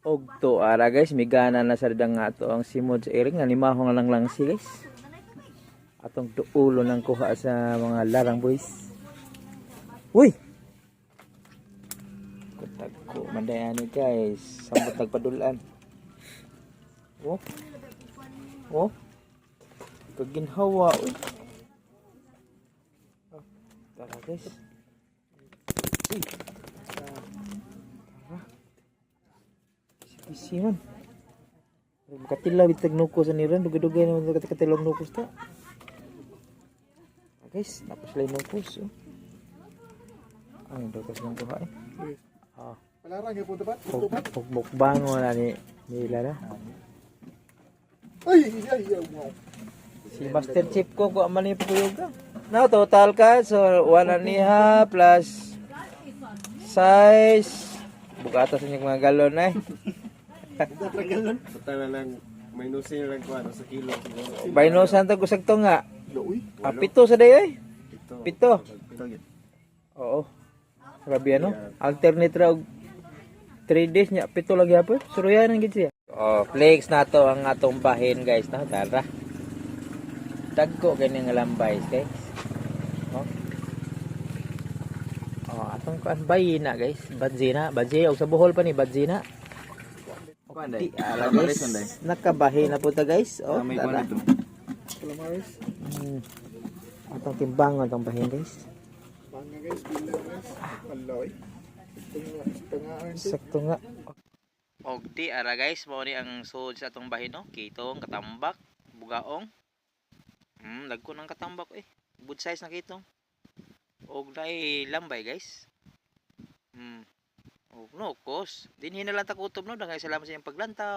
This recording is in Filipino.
Og to ara guys, migana na sa dang ato ang simod sa iring nga limahong lang lang si guys. Atong tuulo nang kuha sa mga larang boys. Uy. Kutag ko mandayani guys, samot tagpadulan. Oh. Oh. Kaginhawa uy. Oh, tara guys. Uy. Isiman. Makatilaw itag nukos sa niran. Dugay-dugay naman katilaw nukos ta. Guys, tapos lang nukos. Oh. Ay, nukos lang kuha eh. Ah. Palarang yung punta ba? Mukbang mo na nila na. Ay, wow. Si Master Chief ko, kung aman yung pagkuyoga. Now, total ka. So, 1.5 plus size. Bukatas niyo mga galon eh. Basta na lang, may nusin lang ko sa kilo siguro. Baynosan to gusag to nga. Uy. Pito sa day eh. Ito. Pito. Ito yun. Oo. Grabe ano? Alternate ra og 3 days nya pito lagi hapon. Suruyan ang gid siya. Oh, flex na to ang atong bahin guys, no? Tara. Dagko gani nga lambay, guys. Oh. Oh, atong kuan bayin na guys. Badzina, badje og sa buhol pa ni badzina. Di ala guys. Nakabahin na po ta guys. Oh, tara. Calamares. Atong timbang atong bahin guys. Banga guys, bilang guys. Paloy. Tangaan siya. Sakto nga. Og di ara guys, mao ni ang sud sa atong bahin no. Kitong katambak, bugaong. Dagko ng katambak eh. Good size na kitong. Og dai lambay guys. Og no, kos. Dinhi na lang ta kutob no, dangay salamat sa iyang paglantaw.